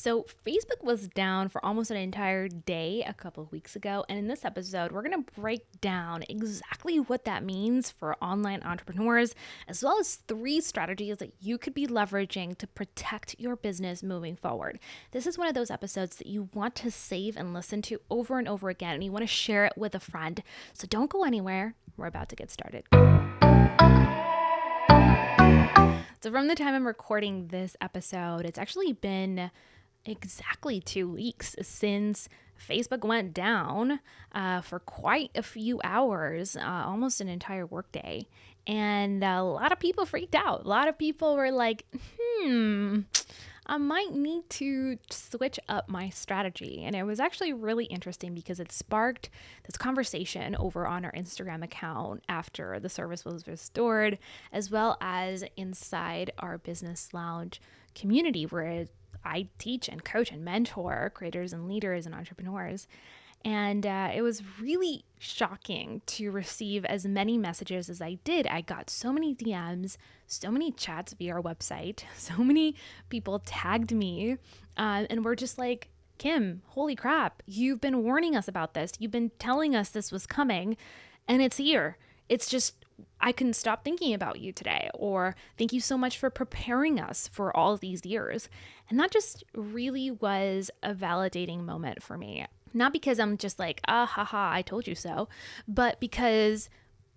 So Facebook was down for almost an entire day a couple of weeks ago. And in this episode, we're going to break down exactly what that means for online entrepreneurs, as well as 3 strategies that you could be leveraging to protect your business moving forward. This is one of those episodes that you want to save and listen to over and over again, and you want to share it with a friend. So don't go anywhere. We're about to get started. So from the time I'm recording this episode, it's actually been exactly 2 weeks since Facebook went down for quite a few hours, almost an entire workday. And a lot of people freaked out. A lot of people were like, I might need to switch up my strategy. And it was actually really interesting because it sparked this conversation over on our Instagram account after the service was restored, as well as inside our Business Lounge community where I teach and coach and mentor creators and leaders and entrepreneurs. And it was really shocking to receive as many messages as I did. I got so many DMs, so many chats via our website, so many people tagged me and were just like, Kim, holy crap, you've been warning us about this. You've been telling us this was coming and it's here. It's just, I couldn't stop thinking about you today, or thank you so much for preparing us for all these years. And that just really was a validating moment for me. Not because I'm just like, I told you so, but because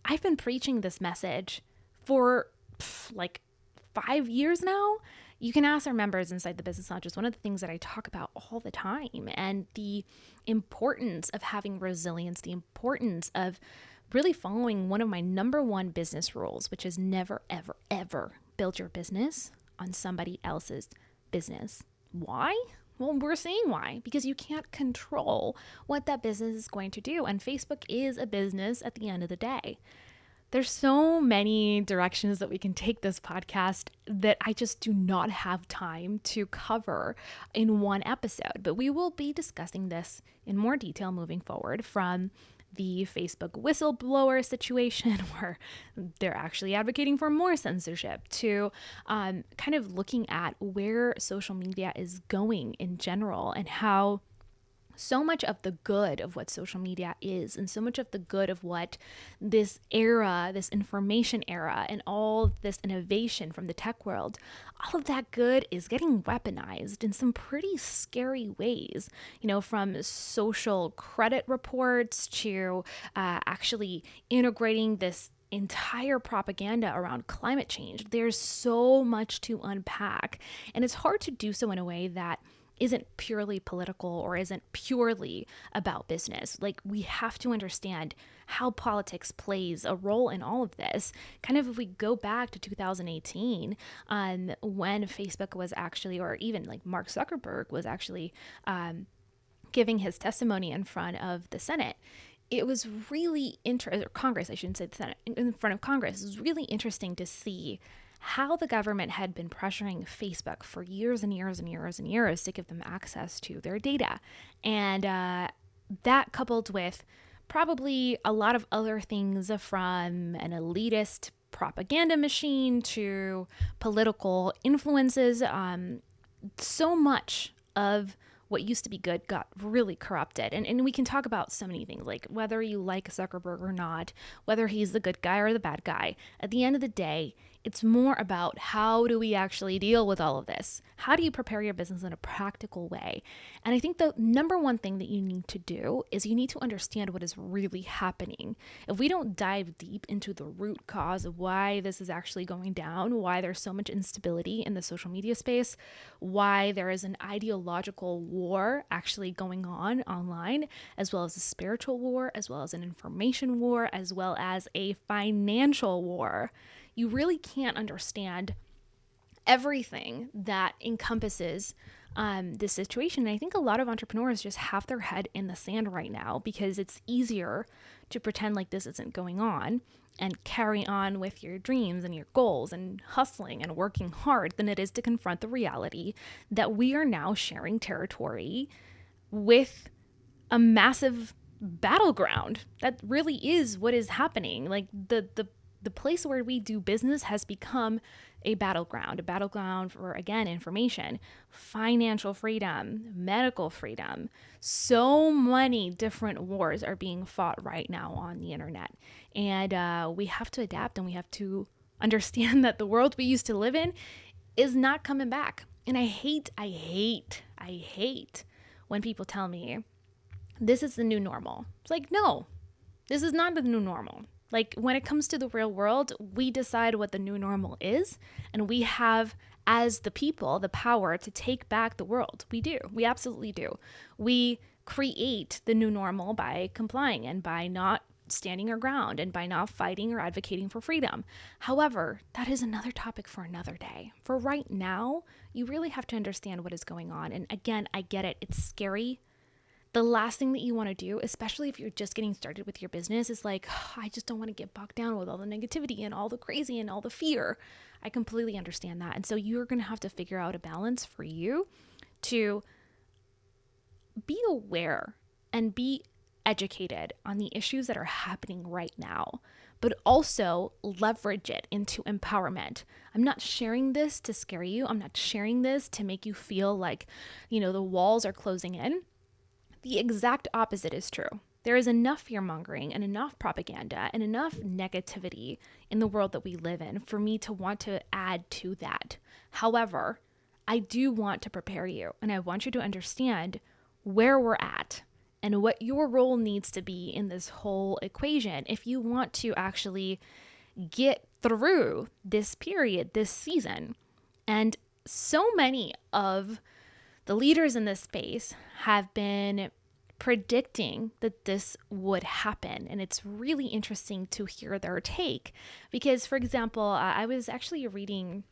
I've been preaching this message for like 5 years now. You can ask our members inside the Business Lounge. It's one of the things that I talk about all the time, and the importance of having resilience, the importance of really following one of my number 1 business rules, which is never, ever, ever build your business on somebody else's business. Why? Well, we're seeing why, because you can't control what that business is going to do. And Facebook is a business at the end of the day. There's so many directions that we can take this podcast that I just do not have time to cover in one episode. But we will be discussing this in more detail moving forward, from the Facebook whistleblower situation where they're actually advocating for more censorship, to kind of looking at where social media is going in general, and how so much of the good of what social media is, and so much of the good of what this era, this information era, and all this innovation from the tech world, all of that good is getting weaponized in some pretty scary ways, from social credit reports to actually integrating this entire propaganda around climate change. There's so much to unpack, and it's hard to do so in a way that isn't purely political or isn't purely about business. Like, we have to understand how politics plays a role in all of this. Kind of if we go back to 2018, when Facebook was actually, or even like Mark Zuckerberg was actually giving his testimony in front of the Senate. It was really interesting, Congress, I shouldn't say the Senate, in front of Congress. It was really interesting to see how the government had been pressuring Facebook for years and years and years and years to give them access to their data. And that, coupled with probably a lot of other things, from an elitist propaganda machine to political influences, so much of what used to be good got really corrupted. And we can talk about so many things, like whether you like Zuckerberg or not, whether he's the good guy or the bad guy. At the end of the day, it's more about how do we actually deal with all of this? How do you prepare your business in a practical way? And I think the number 1 thing that you need to do is you need to understand what is really happening. If we don't dive deep into the root cause of why this is actually going down, why there's so much instability in the social media space, why there is an ideological war actually going on online, as well as a spiritual war, as well as an information war, as well as a financial war, you really can't understand everything that encompasses this situation. And I think a lot of entrepreneurs just have their head in the sand right now, because it's easier to pretend like this isn't going on and carry on with your dreams and your goals and hustling and working hard than it is to confront the reality that we are now sharing territory with a massive battleground. That really is what is happening. Like the place where we do business has become a battleground for, again, information, financial freedom, medical freedom. So many different wars are being fought right now on the internet. And we have to adapt, and we have to understand that the world we used to live in is not coming back. And I hate when people tell me this is the new normal. It's like, no, this is not the new normal. Like, when it comes to the real world, we decide what the new normal is, and we have, as the people, the power to take back the world. We do. We absolutely do. We create the new normal by complying and by not standing our ground and by not fighting or advocating for freedom. However, that is another topic for another day. For right now, you really have to understand what is going on. And again, I get it. It's scary. The last thing that you want to do, especially if you're just getting started with your business, is like, oh, I just don't want to get bogged down with all the negativity and all the crazy and all the fear. I completely understand that. And so you're going to have to figure out a balance for you to be aware and be educated on the issues that are happening right now, but also leverage it into empowerment. I'm not sharing this to scare you. I'm not sharing this to make you feel like, the walls are closing in. The exact opposite is true. There is enough fear-mongering and enough propaganda and enough negativity in the world that we live in for me to want to add to that. However, I do want to prepare you, and I want you to understand where we're at and what your role needs to be in this whole equation if you want to actually get through this period, this season. And so many of the leaders in this space have been predicting that this would happen. And it's really interesting to hear their take because, for example, I was actually reading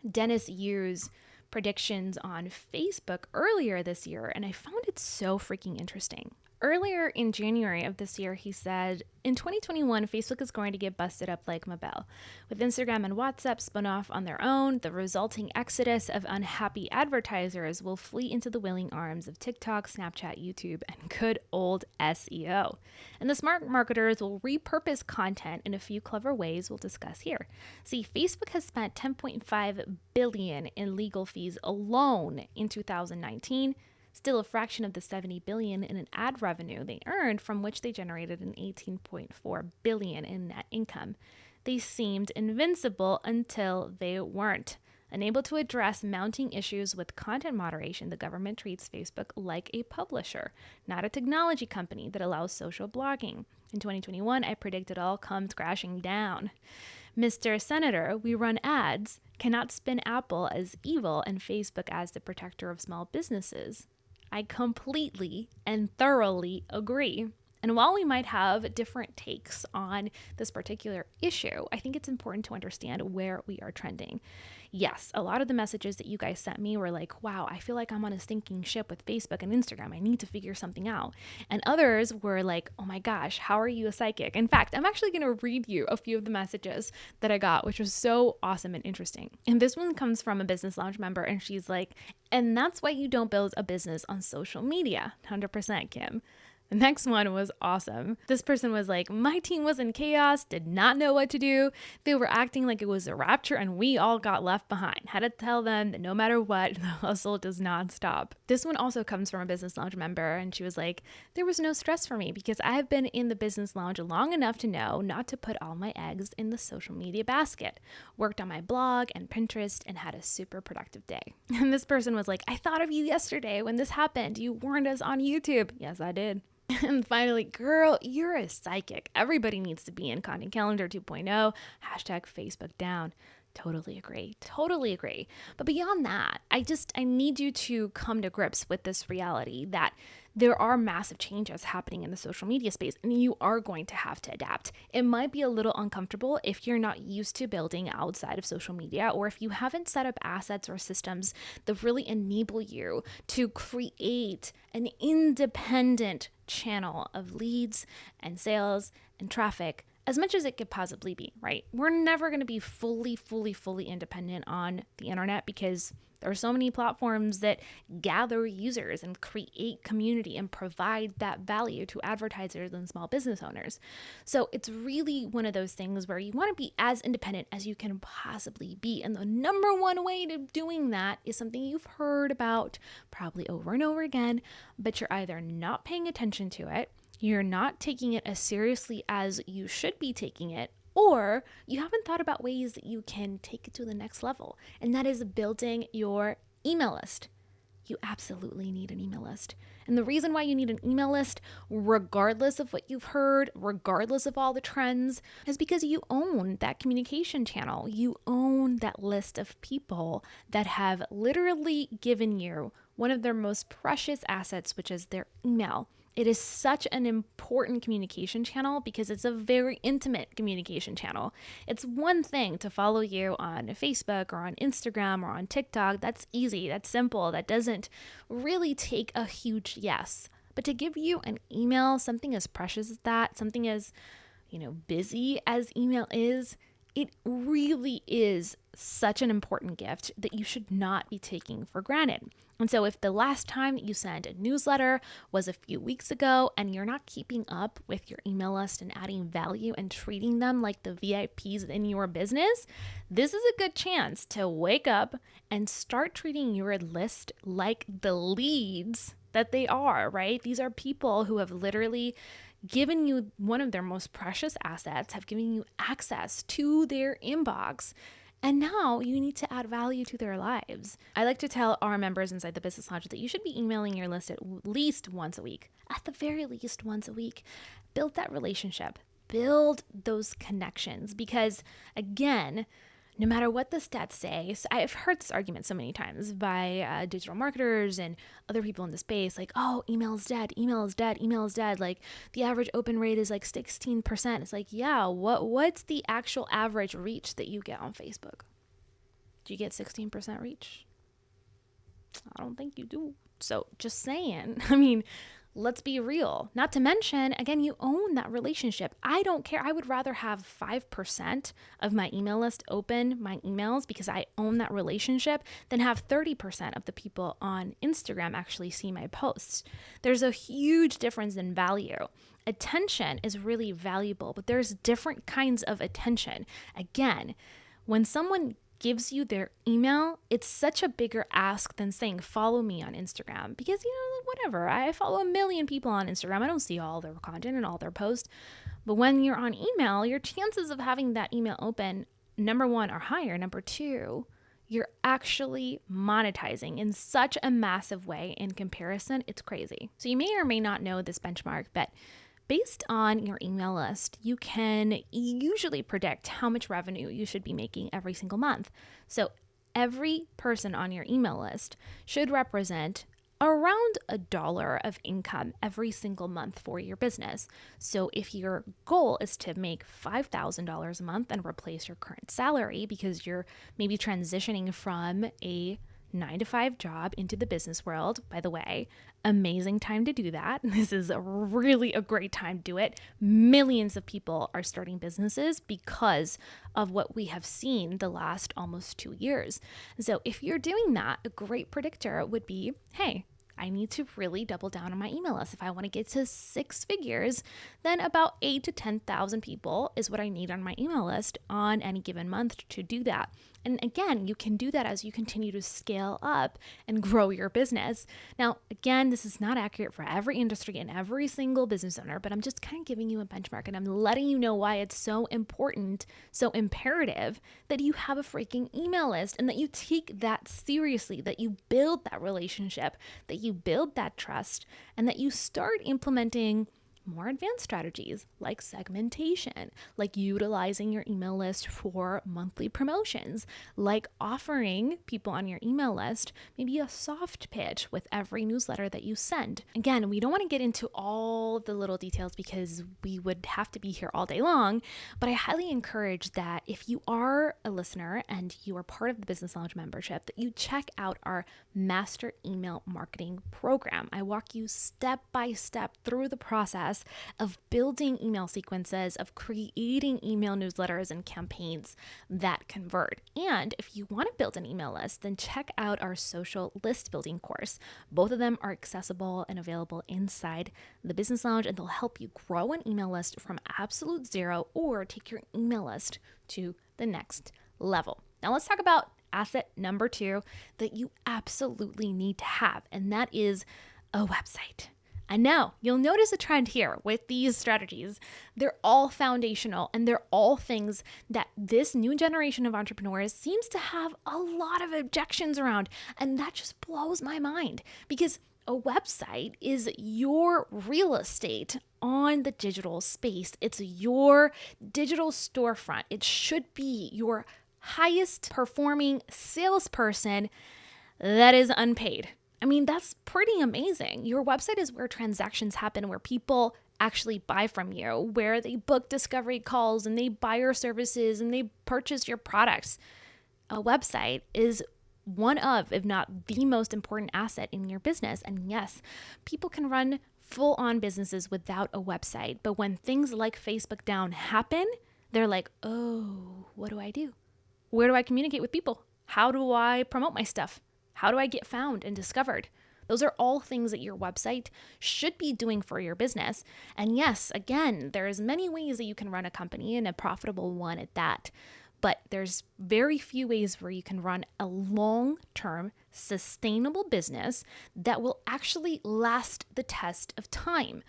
Dennis Yu's predictions on Facebook earlier this year, and I found it so freaking interesting. Earlier in January of this year, he said, in 2021, Facebook is going to get busted up like Mabel. With Instagram and WhatsApp spun off on their own, the resulting exodus of unhappy advertisers will flee into the willing arms of TikTok, Snapchat, YouTube, and good old SEO. And the smart marketers will repurpose content in a few clever ways we'll discuss here. See, Facebook has spent $10.5 billion in legal fees alone in 2019, still a fraction of the $70 billion in an ad revenue they earned, from which they generated an $18.4 billion in net income. They seemed invincible until they weren't. Unable to address mounting issues with content moderation, the government treats Facebook like a publisher, not a technology company that allows social blogging. In 2021, I predict it all comes crashing down. Mr. Senator, we run ads, cannot spin Apple as evil and Facebook as the protector of small businesses. I completely and thoroughly agree. And while we might have different takes on this particular issue, I think it's important to understand where we are trending. Yes, a lot of the messages that you guys sent me were like, wow, I feel like I'm on a stinking ship with Facebook and Instagram. I need to figure something out. And others were like, oh my gosh, how are you a psychic? In fact, I'm actually going to read you a few of the messages that I got, which was so awesome and interesting. And this one comes from a Business Lounge member, and she's like, and that's why you don't build a business on social media. 100%, Kim. The next one was awesome. This person was like, my team was in chaos, did not know what to do. They were acting like it was a rapture and we all got left behind. Had to tell them that no matter what, the hustle does not stop. This one also comes from a Business Lounge member, and she was like, there was no stress for me because I have been in the Business Lounge long enough to know not to put all my eggs in the social media basket. Worked on my blog and Pinterest and had a super productive day. And this person was like, I thought of you yesterday when this happened. You warned us on YouTube. Yes, I did. And finally, girl, you're a psychic. Everybody needs to be in Content Calendar 2.0. Hashtag Facebook down. Totally agree. Totally agree. But beyond that, I need you to come to grips with this reality that there are massive changes happening in the social media space, and you are going to have to adapt. It might be a little uncomfortable if you're not used to building outside of social media, or if you haven't set up assets or systems that really enable you to create an independent channel of leads and sales and traffic as much as it could possibly be, right? We're never going to be fully independent on the internet because There are so many platforms that gather users and create community and provide that value to advertisers and small business owners. So it's really one of those things where you want to be as independent as you can possibly be. And the number one way to doing that is something you've heard about probably over and over again, but you're either not paying attention to it, you're not taking it as seriously as you should be taking it, or you haven't thought about ways that you can take it to the next level. And that is building your email list. You absolutely need an email list. And the reason why you need an email list, regardless of what you've heard, regardless of all the trends, is because you own that communication channel. You own that list of people that have literally given you one of their most precious assets, which is their email. It is such an important communication channel because it's a very intimate communication channel. It's one thing to follow you on Facebook or on Instagram or on TikTok. That's easy, that's simple, that doesn't really take a huge yes. But to give you an email, something as precious as that, something as, busy as email is, it really is such an important gift that you should not be taking for granted. And so if the last time that you sent a newsletter was a few weeks ago and you're not keeping up with your email list and adding value and treating them like the VIPs in your business, this is a good chance to wake up and start treating your list like the leads that they are, right? These are people who have literally given you one of their most precious assets, have given you access to their inbox, and now you need to add value to their lives. I like to tell our members inside the Business Lounge that you should be emailing your list at least once a week, at the very least once a week. Build that relationship, build those connections, because again, no matter what the stats say, so I've heard this argument so many times by digital marketers and other people in the space, like, oh, email is dead, email is dead, email is dead. Like the average open rate is like 16%. It's like, yeah, what's the actual average reach that you get on Facebook? Do you get 16% reach? I don't think you do. So just saying, let's be real. Not to mention, again, you own that relationship. I don't care. I would rather have 5% of my email list open my emails because I own that relationship than have 30% of the people on Instagram actually see my posts. There's a huge difference in value. Attention is really valuable, but there's different kinds of attention. Again, when someone gives you their email, it's such a bigger ask than saying, follow me on Instagram. Because, whatever, I follow 1 million people on Instagram. I don't see all their content and all their posts. But when you're on email, your chances of having that email open, number one, are higher. Number two, you're actually monetizing in such a massive way in comparison. It's crazy. So you may or may not know this benchmark, but based on your email list, you can usually predict how much revenue you should be making every single month. So every person on your email list should represent around $1 of income every single month for your business. So if your goal is to make $5,000 a month and replace your current salary because you're maybe transitioning from a 9-to-5 job into the business world, by the way, amazing time to do that. This is really a great time to do it. Millions of people are starting businesses because of what we have seen the last almost 2 years. So if you're doing that, a great predictor would be, hey, I need to really double down on my email list. If I want to get to 6 figures, then about 8,000 to 10,000 people is what I need on my email list on any given month to do that. And again, you can do that as you continue to scale up and grow your business. Now, again, this is not accurate for every industry and every single business owner, but I'm just kind of giving you a benchmark and I'm letting you know why it's so important, so imperative that you have a freaking email list and that you take that seriously, that you build that relationship, that you build that trust, and that you start implementing more advanced strategies like segmentation, like utilizing your email list for monthly promotions, like offering people on your email list maybe a soft pitch with every newsletter that you send. Again, we don't want to get into all the little details because we would have to be here all day long, but I highly encourage that if you are a listener and you are part of the Business Lounge membership, that you check out our Master Email Marketing Program. I walk you step by step through the process process of building email sequences, of creating email newsletters and campaigns that convert. And if you want to build an email list, then check out our social list building course. Both of them are accessible and available inside the Business Lounge, and they'll help you grow an email list from absolute zero or take your email list to the next level. Now let's talk about asset number 2 that you absolutely need to have, and that is a website. I know you'll notice a trend here with these strategies. They're all foundational, and they're all things that this new generation of entrepreneurs seems to have a lot of objections around. And that just blows my mind, because a website is your real estate on the digital space. It's your digital storefront. It should be your highest performing salesperson that is unpaid. I mean, that's pretty amazing. Your website is where transactions happen, where people actually buy from you, where they book discovery calls and they buy your services and they purchase your products. A website is one of, if not the most important asset in your business. And yes, people can run full-on businesses without a website. But when things like Facebook down happen, they're like, oh, what do I do? Where do I communicate with people? How do I promote my stuff? How do I get found and discovered? Those are all things that your website should be doing for your business. And yes, again, there's many ways that you can run a company, and a profitable one at that. But there's very few ways where you can run a long-term, sustainable business that will actually last the test of time.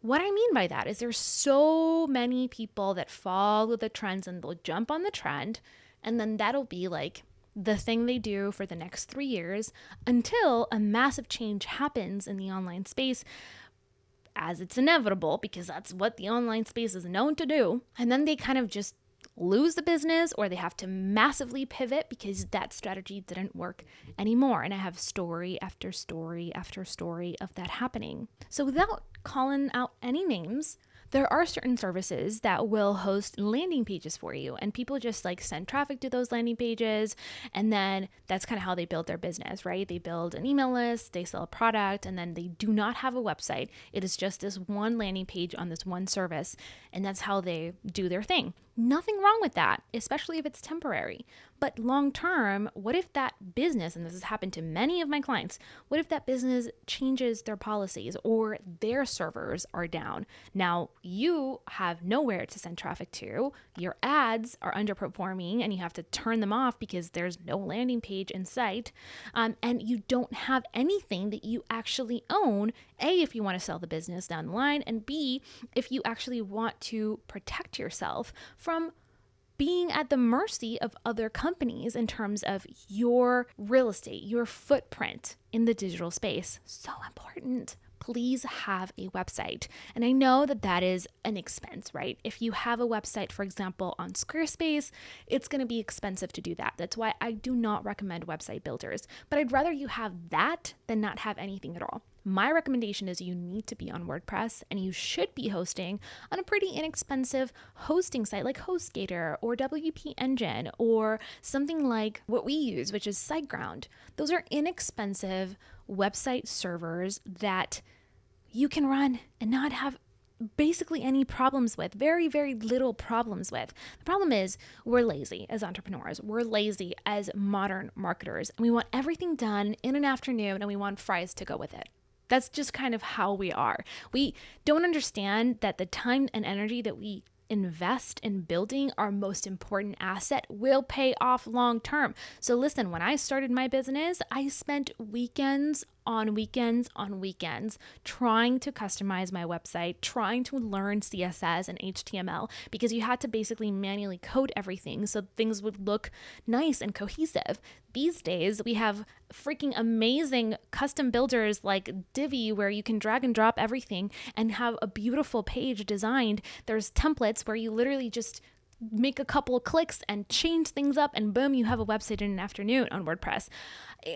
What I mean by that is there's so many people that follow the trends, and they'll jump on the trend, and then that'll be like the thing they do for the next 3 years until a massive change happens in the online space, as it's inevitable, because that's what the online space is known to do. And then they kind of just lose the business, or they have to massively pivot because that strategy didn't work anymore. And I have story after story after story of that happening. So without calling out any names, there are certain services that will host landing pages for you, and people just like send traffic to those landing pages, and then that's kind of how they build their business, right? They build an email list, they sell a product, and then they do not have a website. It is just this one landing page on this one service, and that's how they do their thing. Nothing wrong with that, especially if it's temporary. But long term, what if that business, and this has happened to many of my clients, what if that business changes their policies or their servers are down? Now you have nowhere to send traffic to, your ads are underperforming, and you have to turn them off because there's no landing page in sight, and you don't have anything that you actually own, A, if you want to sell the business down the line, and B, if you actually want to protect yourself from being at the mercy of other companies in terms of your real estate, your footprint in the digital space. So important. Please have a website. And I know that that is an expense, right? If you have a website, for example, on Squarespace, it's going to be expensive to do that. That's why I do not recommend website builders. But I'd rather you have that than not have anything at all. My recommendation is you need to be on WordPress, and you should be hosting on a pretty inexpensive hosting site like HostGator or WP Engine or something like what we use, which is SiteGround. Those are inexpensive website servers that you can run and not have basically any problems with, very, very little problems with. The problem is we're lazy as entrepreneurs. We're lazy as modern marketers, and we want everything done in an afternoon, and we want fries to go with it. That's just kind of how we are. We don't understand that the time and energy that we invest in building our most important asset will pay off long term. So listen, when I started my business, I spent weekends on weekends trying to customize my website, trying to learn CSS and HTML, because you had to basically manually code everything so things would look nice and cohesive. These days, we have freaking amazing custom builders like Divi, where you can drag and drop everything and have a beautiful page designed. There's templates where you literally just make a couple of clicks and change things up, and boom, you have a website in an afternoon on WordPress.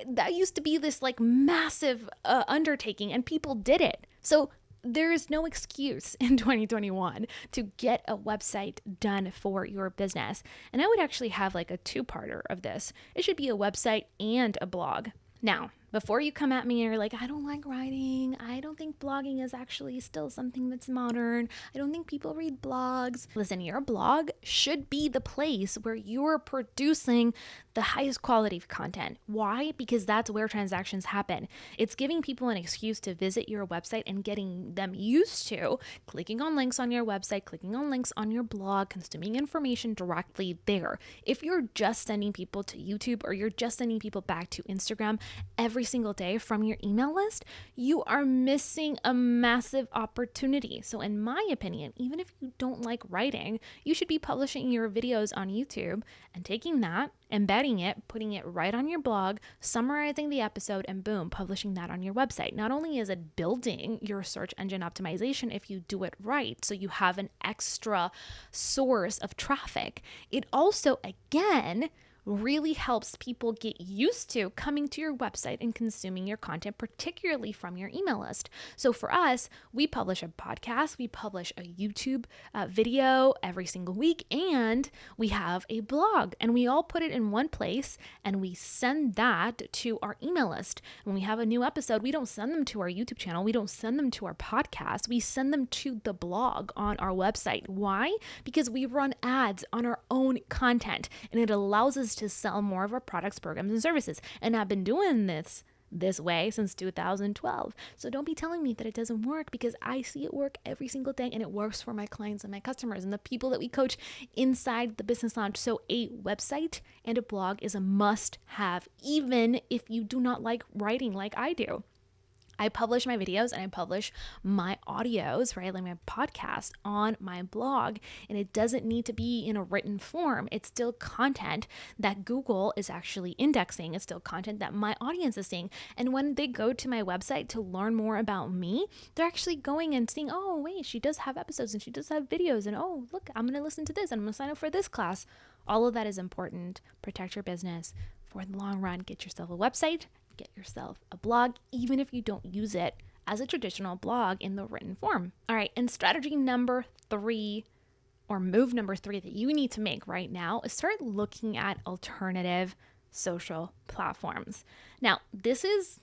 That used to be this like massive undertaking, and people did it. So there is no excuse in 2021 to get a website done for your business. And I would actually have like a two-parter of this. It should be a website and a blog. Now, Before you come at me and you're like, I don't like writing. I don't think blogging is actually still something that's modern. I don't think people read blogs. Listen, your blog should be the place where you're producing the highest quality of content. Why? Because that's where transactions happen. It's giving people an excuse to visit your website and getting them used to clicking on links on your website, clicking on links on your blog, consuming information directly there. If you're just sending people to YouTube or you're just sending people back to Instagram every single day from your email list, you are missing a massive opportunity. So in my opinion, even if you don't like writing, you should be publishing your videos on YouTube and taking that, embedding it, putting it right on your blog, summarizing the episode, and boom, publishing that on your website. Not only is it building your search engine optimization if you do it right, so you have an extra source of traffic, it also, again, really helps people get used to coming to your website and consuming your content, particularly from your email list. So for us, we publish a podcast, we publish a YouTube video every single week, and we have a blog, and we all put it in one place and we send that to our email list. When we have a new episode, we don't send them to our YouTube channel, we don't send them to our podcast, we send them to the blog on our website. Why? Because we run ads on our own content, and it allows us to sell more of our products, programs, and services. And I've been doing this way since 2012. So don't be telling me that it doesn't work, because I see it work every single day, and it works for my clients and my customers and the people that we coach inside the Business Lounge. So a website and a blog is a must have, even if you do not like writing like I do. I publish my videos and I publish my audios, right? Like my podcast on my blog, and it doesn't need to be in a written form. It's still content that Google is actually indexing. It's still content that my audience is seeing. And when they go to my website to learn more about me, they're actually going and seeing, oh, wait, she does have episodes and she does have videos. And oh, look, I'm going to listen to this. I'm going to sign up for this class. All of that is important. Protect your business for the long run. Get yourself a website. Get yourself a blog, even if you don't use it as a traditional blog in the written form. All right, and strategy number 3, or move number 3 that you need to make right now, is start looking at alternative social platforms. Now, this is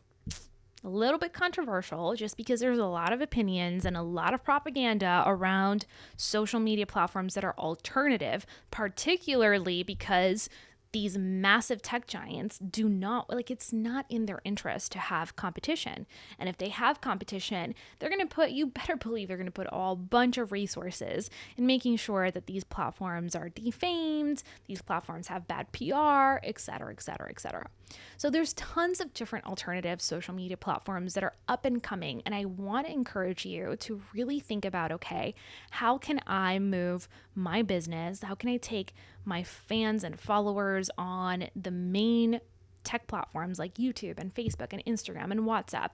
a little bit controversial just because there's a lot of opinions and a lot of propaganda around social media platforms that are alternative, particularly because these massive tech giants do not, like, it's not in their interest to have competition. And if they have competition, they're going to put, you better believe they're going to put a bunch of resources in making sure that these platforms are defamed, these platforms have bad PR, et cetera, et cetera, et cetera. So there's tons of different alternative social media platforms that are up and coming. And I want to encourage you to really think about, okay, how can I move my business? How can I take my fans and followers on the main tech platforms like YouTube and Facebook and Instagram and WhatsApp,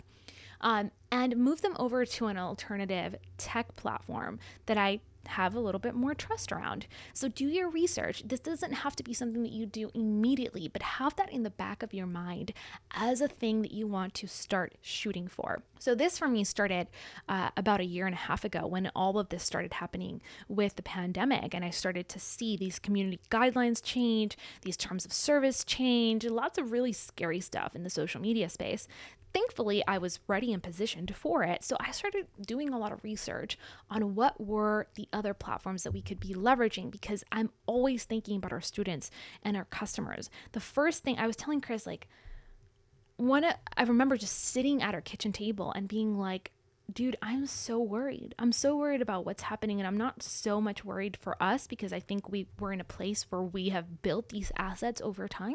and move them over to an alternative tech platform that I have a little bit more trust around. So do your research. This doesn't have to be something that you do immediately, but have that in the back of your mind as a thing that you want to start shooting for. So this for me started about 1.5 years ago when all of this started happening with the pandemic, and I started to see these community guidelines change, these terms of service change, lots of really scary stuff in the social media space. Thankfully, I was ready and positioned for it. So I started doing a lot of research on what were the other platforms that we could be leveraging, because I'm always thinking about our students and our customers. The first thing I was telling Chris, like, I remember just sitting at our kitchen table and being like, dude, I'm so worried. I'm so worried about what's happening. And I'm not so much worried for us because I think we're in a place where we have built these assets over time.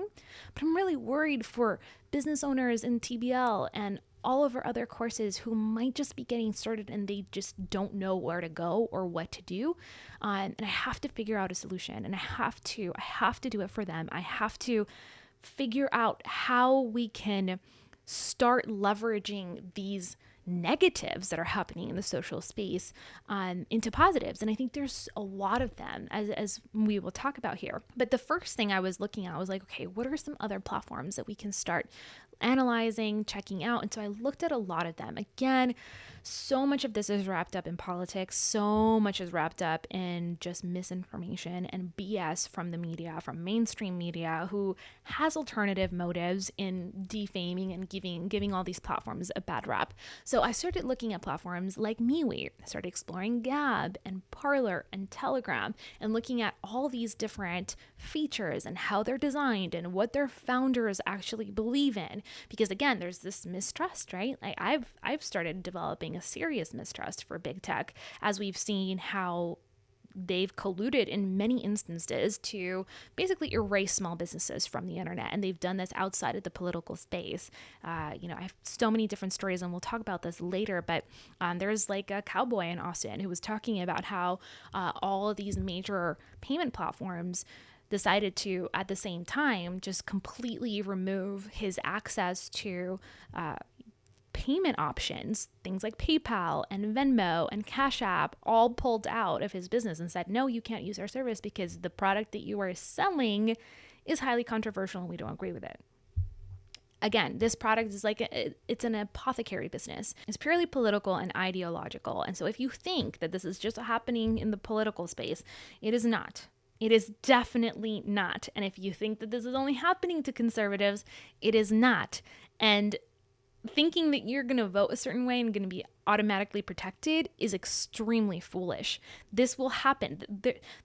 But I'm really worried for business owners in TBL and all of our other courses who might just be getting started and they just don't know where to go or what to do. And I have to figure out a solution, and I have to do it for them. I have to figure out how we can start leveraging these negatives that are happening in the social space into positives. And I think there's a lot of them, as we will talk about here. But the first thing I was looking at was like, okay, what are some other platforms that we can start analyzing, checking out? And so I looked at a lot of them. Again, so much of this is wrapped up in politics. So much is wrapped up in just misinformation and BS from the media, from mainstream media, who has alternative motives in defaming and giving all these platforms a bad rap. So I started looking at platforms like MeWe. I started exploring Gab and Parler and Telegram and looking at all these different features and how they're designed and what their founders actually believe in. Because again, there's this mistrust, right? Like I've started developing a serious mistrust for big tech, as we've seen how they've colluded in many instances to basically erase small businesses from the internet. And they've done this outside of the political space. I have so many different stories, and we'll talk about this later, but there's like a cowboy in Austin who was talking about how all of these major payment platforms decided to, at the same time, just completely remove his access to payment options, things like PayPal and Venmo and Cash App, all pulled out of his business and said, no, you can't use our service because the product that you are selling is highly controversial and we don't agree with it. Again, this product is like, it's an apothecary business. It's purely political and ideological. And so if you think that this is just happening in the political space, it is not. It is definitely not. And if you think that this is only happening to conservatives, it is not. And thinking that you're going to vote a certain way and going to be automatically protected is extremely foolish. This will happen.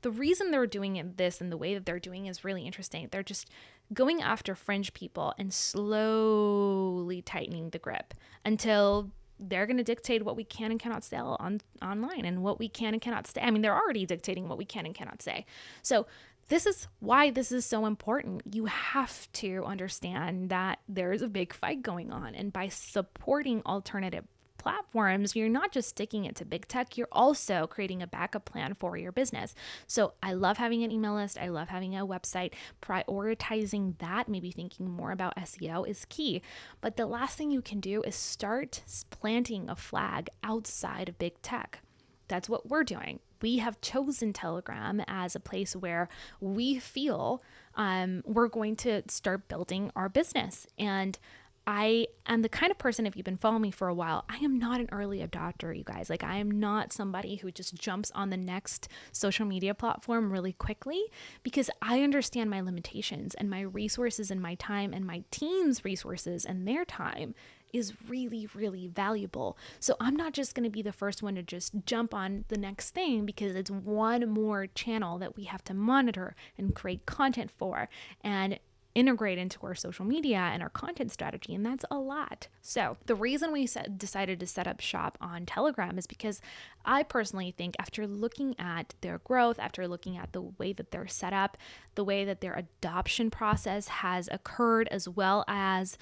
The reason they're doing this and the way that they're doing is really interesting. They're just going after fringe people and slowly tightening the grip until they're going to dictate what we can and cannot sell online and what we can and cannot say. I mean, they're already dictating what we can and cannot say. So this is why this is so important. You have to understand that there is a big fight going on. And by supporting alternative platforms, you're not just sticking it to big tech, you're also creating a backup plan for your business. So I love having an email list. I love having a website. Prioritizing that, maybe thinking more about SEO is key. But the last thing you can do is start planting a flag outside of big tech. That's what we're doing. We have chosen Telegram as a place where we feel we're going to start building our business. And I am the kind of person, if you've been following me for a while, I am not an early adopter, you guys. Like, I am not somebody who just jumps on the next social media platform really quickly, because I understand my limitations and my resources and my time and my team's resources and their time is really, really valuable. So I'm not just going to be the first one to just jump on the next thing because it's one more channel that we have to monitor and create content for and integrate into our social media and our content strategy. And that's a lot. So the reason we decided to set up shop on Telegram is because I personally think, after looking at their growth, after looking at the way that they're set up, the way that their adoption process has occurred, as well as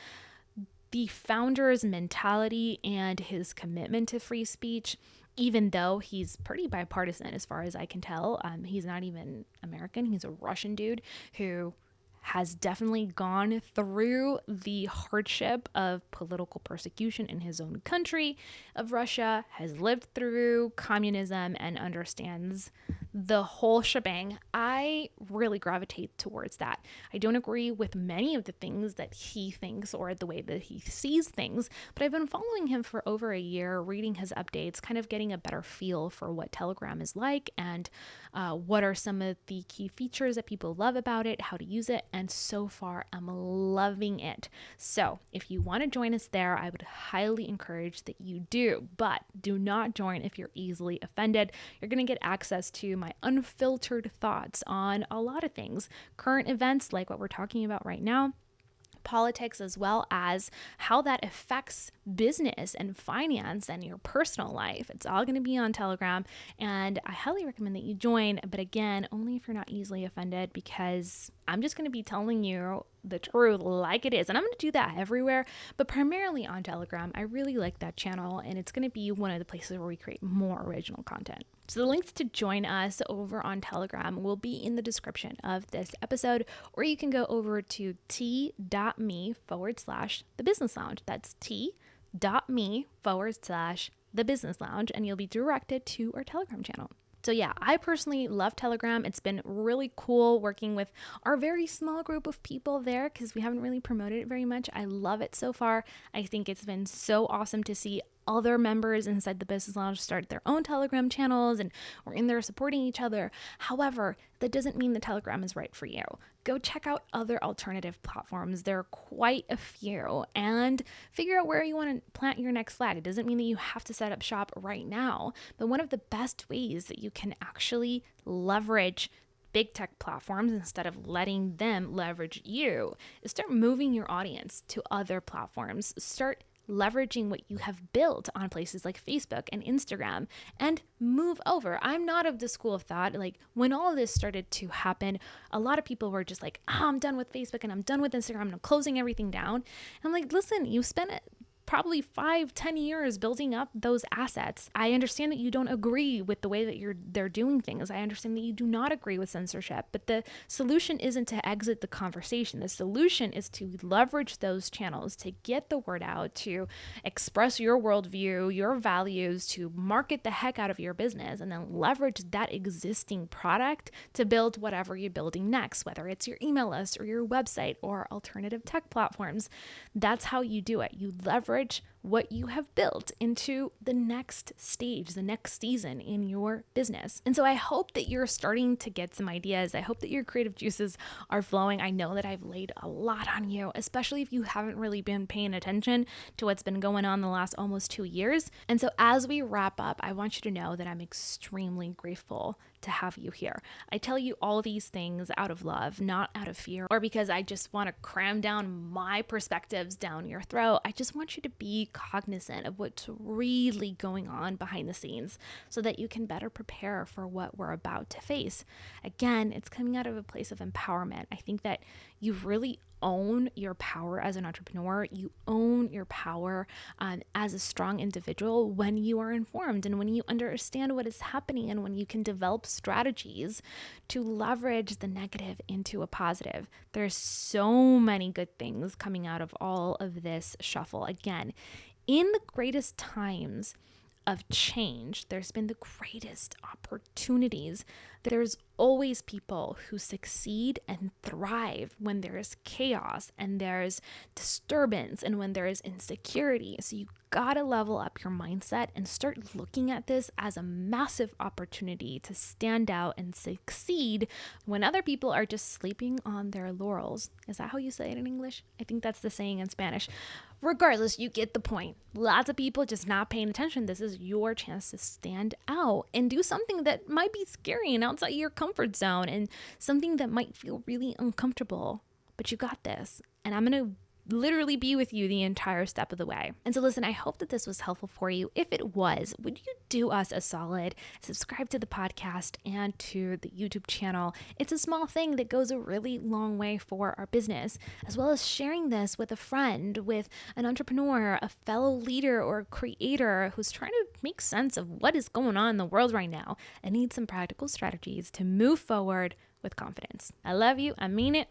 the founder's mentality and his commitment to free speech, even though he's pretty bipartisan as far as I can tell. He's not even American. He's a Russian dude who has definitely gone through the hardship of political persecution in his own country of Russia, has lived through communism, and understands the whole shebang. I really gravitate towards that. I don't agree with many of the things that he thinks or the way that he sees things, but I've been following him for over a year, reading his updates, kind of getting a better feel for what Telegram is like and what are some of the key features that people love about it, how to use it, and so far I'm loving it. So if you want to join us there, I would highly encourage that you do, but do not join if you're easily offended. You're going to get access to my unfiltered thoughts on a lot of things, current events like what we're talking about right now, politics, as well as how that affects business and finance and your personal life. It's all going to be on Telegram, and I highly recommend that you join, but again, only if you're not easily offended, because I'm just going to be telling you the truth like it is. And I'm going to do that everywhere, but primarily on Telegram. I really like that channel, and it's going to be one of the places where we create more original content. So the links to join us over on Telegram will be in the description of this episode, or you can go over to t.me/the business lounge. That's T, calendar.me/the business lounge, and you'll be directed to our Telegram channel. So yeah, I personally love Telegram. It's been really cool working with our very small group of people there because we haven't really promoted it very much. I love it so far. I think it's been so awesome to see other members inside the business lounge start their own Telegram channels, and we're in there supporting each other. However, that doesn't mean the Telegram is right for you. Go check out other alternative platforms. There are quite a few, and figure out where you want to plant your next flag. It doesn't mean that you have to set up shop right now, but one of the best ways that you can actually leverage big tech platforms instead of letting them leverage you is start moving your audience to other platforms. Start leveraging what you have built on places like Facebook and Instagram and move over. I'm not of the school of thought, like when all of this started to happen, a lot of people were just like, I'm done with Facebook and I'm done with Instagram and I'm closing everything down. I'm like, listen, you spent probably 5-10 years building up those assets. I understand that you don't agree with the way that they're doing things. I understand that you do not agree with censorship, but the solution isn't to exit the conversation. The solution is to leverage those channels to get the word out, to express your worldview, your values, to market the heck out of your business, and then leverage that existing product to build whatever you're building next, whether it's your email list or your website or alternative tech platforms. That's how you do it. You leverage what you have built into the next stage, the next season in your business. And so I hope that you're starting to get some ideas. I hope that your creative juices are flowing. I know that I've laid a lot on you, especially if you haven't really been paying attention to what's been going on the last almost 2 years. And so as we wrap up, I want you to know that I'm extremely grateful to have you here. I tell you all these things out of love, not out of fear, or because I just want to cram down my perspectives down your throat. I just want you to be cognizant of what's really going on behind the scenes so that you can better prepare for what we're about to face. Again, it's coming out of a place of empowerment. I think that you really own your power as an entrepreneur. You own your power as a strong individual when you are informed and when you understand what is happening and when you can develop strategies to leverage the negative into a positive. There's so many good things coming out of all of this shuffle. Again, in the greatest times of change, there's been the greatest opportunities. There's always people who succeed and thrive when there is chaos and there's disturbance and when there is insecurity. So you gotta level up your mindset and start looking at this as a massive opportunity to stand out and succeed when other people are just sleeping on their laurels. Is that how you say it in English? I think that's the saying in Spanish. Regardless, you get the point. Lots of people just not paying attention. This is your chance to stand out and do something that might be scary and outside your comfort zone and something that might feel really uncomfortable, but you got this. And I'm going to literally be with you the entire step of the way. And so listen, I hope that this was helpful for you. If it was, would you do us a solid? Subscribe to the podcast and to the YouTube channel. It's a small thing that goes a really long way for our business, as well as sharing this with a friend, with an entrepreneur, a fellow leader or creator who's trying to make sense of what is going on in the world right now and needs some practical strategies to move forward with confidence. I love you. I mean it.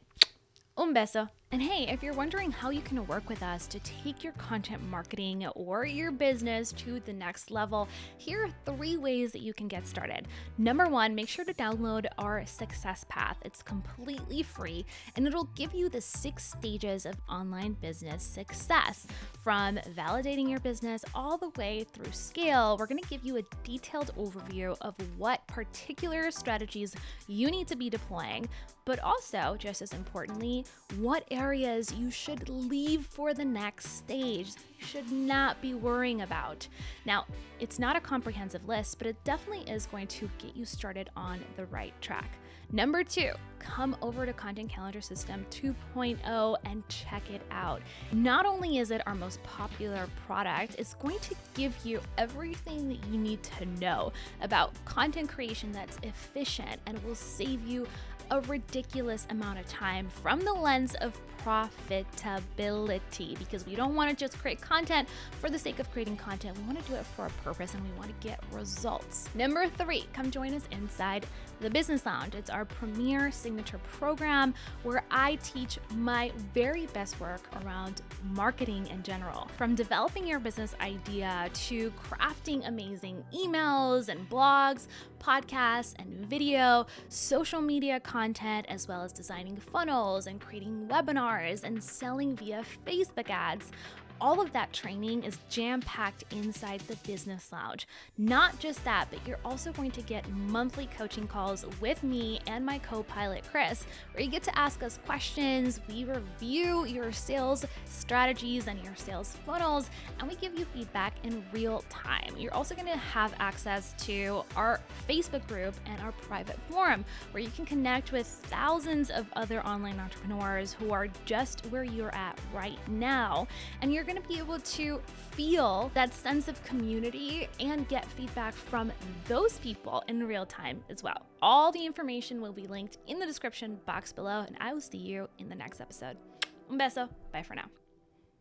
Un beso. And hey, if you're wondering how you can work with us to take your content marketing or your business to the next level, here are 3 ways that you can get started. Number 1, make sure to download our Success Path. It's completely free and it'll give you the 6 stages of online business success, from validating your business all the way through scale. We're going to give you a detailed overview of what particular strategies you need to be deploying, but also, just as importantly, what areas you should leave for the next stage, you should not be worrying about. Now, it's not a comprehensive list, but it definitely is going to get you started on the right track. Number 2, come over to Content Calendar System 2.0 and check it out. Not only is it our most popular product, it's going to give you everything that you need to know about content creation that's efficient and will save you a ridiculous amount of time from the lens of profitability, because we don't want to just create content for the sake of creating content. We want to do it for a purpose and we want to get results. Number 3, come join us inside the Business Lounge. It's our premier signature program where I teach my very best work around marketing in general. From developing your business idea to crafting amazing emails and blogs, podcasts and video, social media content, as well as designing funnels and creating webinars and selling via Facebook ads. All of that training is jam-packed inside the Business Lounge. Not just that, but you're also going to get monthly coaching calls with me and my co-pilot, Chris, where you get to ask us questions. We review your sales strategies and your sales funnels, and we give you feedback in real time. You're also going to have access to our Facebook group and our private forum, where you can connect with thousands of other online entrepreneurs who are just where you're at right now. And you're going to be able to feel that sense of community and get feedback from those people in real time as well. All the information will be linked in the description box below, and I will see you in the next episode. Un beso. Bye for now.